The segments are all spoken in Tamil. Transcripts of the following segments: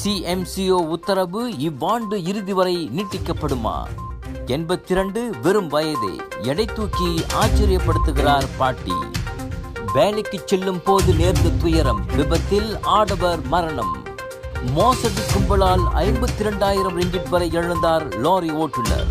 சிஎம்சிஓ உத்தரவு இவ்வாண்டு இறுதி வரை நீட்டிக்கப்படுமா? 82 வெறும் வயதே, எடை தூக்கி ஆச்சரியப்படுத்துகிறார் பாட்டி. வேலைக்கு செல்லும் போது நேர்ந்த துயரம், விபத்தில் ஆடவர் மரணம். மோசடி கும்பலால் 52,000 ரிங்கிட் வரை இழந்தார் லாரி ஓட்டுநர்.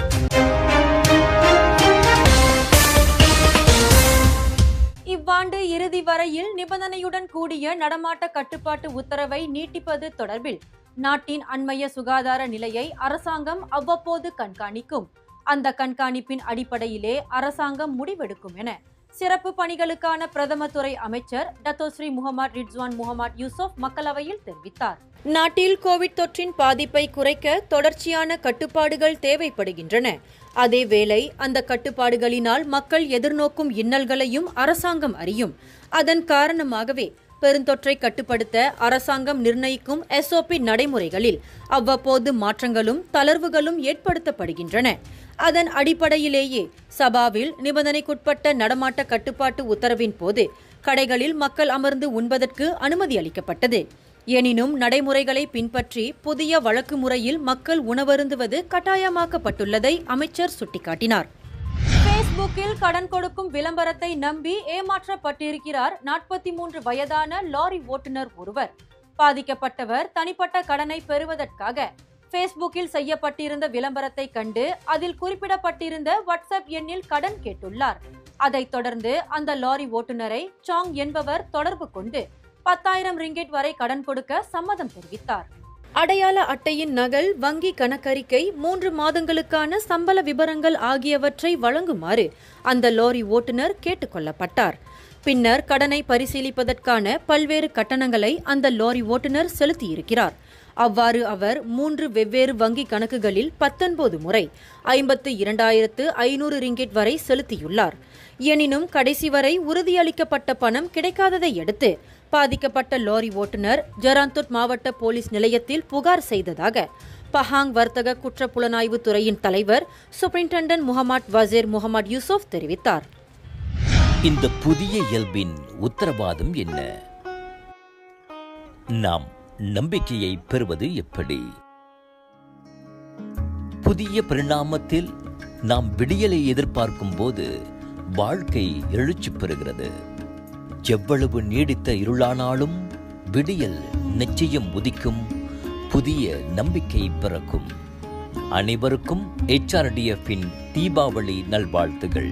இவ்வாண்டு இறுதி வரையில் நிபந்தனையுடன் கூடிய நடமாட்ட கட்டுப்பாட்டு உத்தரவை நீட்டிப்பது தொடர்பில் நாட்டின் அண்மைய சுகாதார நிலையை அரசாங்கம் அவ்வப்போது கண்காணிக்கும். அந்த கண்காணிப்பின் அடிப்படையிலே அரசாங்கம் முடிவெடுக்கும் என சிறப்பு பணிகளுக்கான பிரதம துறை அமைச்சர் டத்தோஸ்ரீ முகமது ரிட்ஸ்வான் முகமது யூசுப் மக்களவையில் தெரிவித்தார். நாட்டில் கோவிட் தொற்றின் பாதிப்பை குறைக்க தொடர்ச்சியான கட்டுப்பாடுகள் தேவைப்படுகின்றன. அதேவேளை அந்த கட்டுப்பாடுகளினால் மக்கள் எதிர்நோக்கும் இன்னல்களையும் அரசாங்கம் அறியும். அதன் காரணமாகவே பெருந்தொற்றை கட்டுப்படுத்த அரசாங்கம் நிர்ணயிக்கும் SOP நடைமுறைகளில் அவ்வப்போது மாற்றங்களும் தளர்வுகளும் ஏற்படுத்தப்படுகின்றன. அதன் அடிப்படையிலேயே சபாவில் நிபந்தனைக்குட்பட்ட நடமாட்ட கட்டுப்பாட்டு உத்தரவின் போது கடைகளில் மக்கள் அமர்ந்து உண்பதற்கு அனுமதி அளிக்கப்பட்டது. எனினும் நடைமுறைகளை பின்பற்றி புதிய வழக்கு முறையில் மக்கள் உணவருந்துவது கட்டாயமாக்கப்பட்டுள்ளதை அமைச்சர் சுட்டிக்காட்டினார். பேஸ்புக்கில் கடன் கொடுக்கும் விளம்பரத்தை நம்பி ஏமாற்றப்பட்டிருக்கிறார் 43 வயதான லாரி ஓட்டுநர் ஒருவர். பாதிக்கப்பட்டவர் தனிப்பட்ட கடனை பெறுவதற்காக பேஸ்புக்கில் செய்யப்பட்டிருந்த விளம்பரத்தை கண்டு அதில் குறிப்பிடப்பட்டிருந்த வாட்ஸ்அப் எண்ணில் கடன் கேட்டுள்ளார். அதைத் தொடர்ந்து அந்த லாரி ஓட்டுநரை சாங் என்பவர் தொடர்பு கொண்டு 10,000 ரிங்கிட் வரை கடன் கொடுக்க சம்மதம் தெரிவித்தார். அடையாள அட்டையின் நகல், வங்கி கணக்கறிக்கை, 3 மாதங்களுக்கான சம்பள விபரங்கள் ஆகியவற்றை வழங்குமாறு அந்த லாரி ஓட்டுநர் கேட்டுக் கொள்ளப்பட்டார். பின்னர் கடனை பரிசீலிப்பதற்கான பல்வேறு கட்டணங்களை அந்த லாரி ஓட்டுநர் செலுத்தியிருக்கிறார். அவ்வாறு அவர் 3 வெவ்வேறு வங்கி கணக்குகளில் 19 முறை 52,500 ரிங்கிட் வரை செலுத்தியுள்ளார். எனினும் கடைசி வரை உறுதியளிக்கப்பட்ட பணம் கிடைக்காததை அடுத்து பாதிக்கப்பட்ட லாரி ஓட்டுநர் ஜராந்தோட் மாவட்ட போலீஸ் நிலையத்தில் புகார் செய்ததாக பஹாங் வர்த்தக குற்றப்புலனாய்வு துறையின் தலைவர் சூப்பரிண்டென்டன்ட் முகமது வசீர் முகமது யூசுப் தெரிவித்தார். இந்த புதிய இயல்பின் உத்தரவாதம் என்ன? நாம் நம்பிக்கையை பெறுவது எப்படி? புதிய பரிணாமத்தில் நாம் விடியலை எதிர்பார்க்கும் போது வாழ்க்கை எழுச்சி பெறுகிறது. எவ்வளவு நீடித்த இருளானாலும் விடியல் நிச்சயம் உதிக்கும். புதிய நம்பிக்கை பிறக்கும். அனைவருக்கும் HRDF-இன் தீபாவளி நல்வாழ்த்துகள்.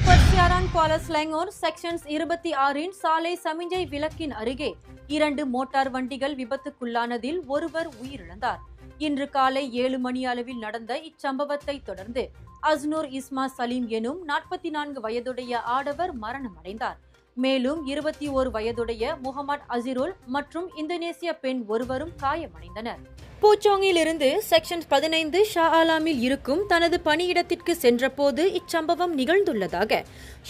பர்சியாரான் குவாலா ஸ்லாங்கோர் செக்ஷன்ஸ் 26-இன் சாலை சமிஞ்சை விளக்கின் அருகே 2 மோட்டார் வண்டிகள் விபத்துக்குள்ளானதில் ஒருவர் உயிரிழந்தார். இன்று காலை 7 மணி அளவில் நடந்த இச்சம்பவத்தை தொடர்ந்து அஸ்னூர் இஸ்மா சலீம் எனும் 44 வயதுடைய ஆடவர் மரணமடைந்தார். மேலும் 21 வயதுடைய முகமது அசிருல் மற்றும் இந்தோனேசிய பெண் ஒருவரும் காயமடைந்தனர். பூச்சோங்கில் இருந்து செக்ஷன் 15 ஷா ஆலாமில் இருக்கும் தனது பணியிடத்திற்கு சென்றபோது இச்சம்பவம் நிகழ்ந்துள்ளதாக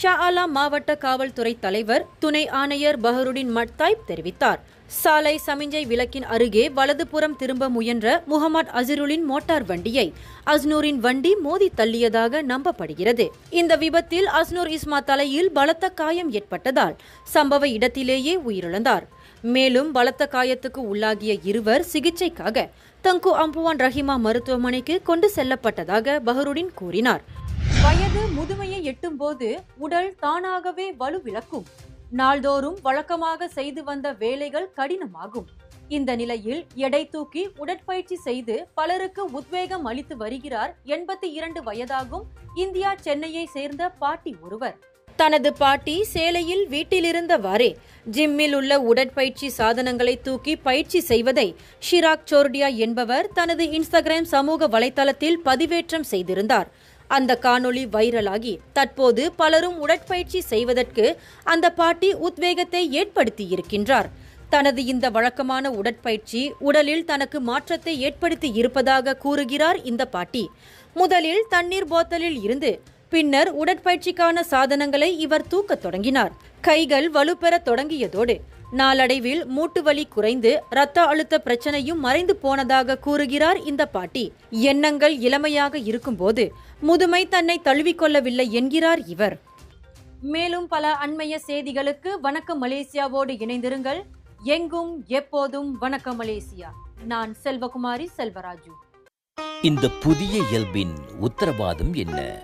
ஷா ஆலாம் மாவட்ட காவல்துறை தலைவர் துணை ஆணையர் பஹருடின் மட்தாய்ப் தெரிவித்தார். சாலை சமிஞ்சை விளக்கின் அருகே வலதுபுறம் திரும்ப முயன்ற முகமது அசிருலின் மோட்டார் வண்டியை அஸ்னூரின் வண்டி மோதி தள்ளியதாக நம்பப்படுகிறது. இந்த விபத்தில் அஸ்னூர் இஸ்மா தலையில் பலத்த காயம் ஏற்பட்டதால் சம்பவ இடத்திலேயே உயிரிழந்தார். மேலும் பலத்த காயத்துக்கு உள்ளாகிய இருவர் சிகிச்சைக்காக தங்கு அம்புவான் ரஹிமா மருத்துவமனைக்கு கொண்டு செல்லப்பட்டதாக பஹருடின் கூறினார். வயது முதுமையை எட்டும் போது உடல் தானாகவே வலுவிழக்கும். நாள்தோறும் வழக்கமாக செய்து வந்த வேலைகள் கடினமாகும். இந்த நிலையில் எடை தூக்கி உடற்பயிற்சி செய்து பலருக்கு உத்வேகம் அளித்து வருகிறார் 82 வயதாகும் இந்தியா சென்னையை சேர்ந்த பாட்டி ஒருவர். தனது பாட்டி சேலையில் வீட்டிலிருந்தவாறே ஜிம்மில் உள்ள உடற்பயிற்சி சாதனங்களை தூக்கி பயிற்சி செய்வதை ஷிராக் சோர்டியா என்பவர் தனது இன்ஸ்டாகிராம் சமூக வலைதளத்தில் பதிவேற்றம் செய்திருந்தார். அந்த காணொளி வைரலாகி தற்போது பலரும் உடற்பயிற்சி செய்வதற்கு அந்த பாட்டி உத்வேகத்தை ஏற்படுத்தியிருக்கின்றார். தனது இந்த வழக்கமான உடற்பயிற்சி உடலில் தனக்கு மாற்றத்தை ஏற்படுத்தி இருப்பதாக கூறுகிறார் இந்த பாட்டி. முதலில் தண்ணீர் போத்தலில் இருந்து பின்னர் உடற்பயிற்சிக்கான சாதனங்களை இவர் தூக்கத் தொடங்கினார். கைகள் வலுப்பெற தொடங்கியதோடு நாளடைவில் மூட்டு வலி குறைந்து இரத்த அழுத்த பிரச்சனையும் மறைந்து போனதாக கூறுகிறார் இந்த பாட்டி. எண்ணங்கள் இளமையாக இருக்கும்போது முதுமை தன்னை தழுவிக்கொள்ளவில்லை என்கிறார் இவர். மேலும் பல அண்மைய செய்திகளுக்கு வணக்கம் மலேசியாவோடு இணைந்திருங்கள். எங்கும் எப்போதும் வணக்கம் மலேசியா. நான் செல்வகுமாரி செல்வராஜு. இந்த புதிய இயல்பின் உத்தரவாதம் என்ன?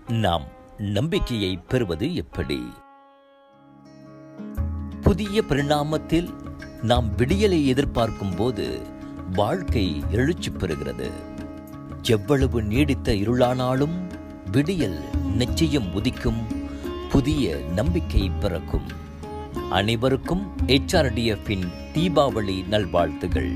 நாம் நம்பிக்கையை பெறுவது எப்படி? புதிய பரிணாமத்தில் நாம் விடியலை எதிர்பார்க்கும் போது வாழ்க்கை எழுச்சி பெறுகிறது. எவ்வளவு நீடித்த இருளானாலும் விடியல் நிச்சயம் உதிக்கும். புதிய நம்பிக்கை பிறக்கும். அனைவருக்கும் HRDF-இன் தீபாவளி நல்வாழ்த்துகள்.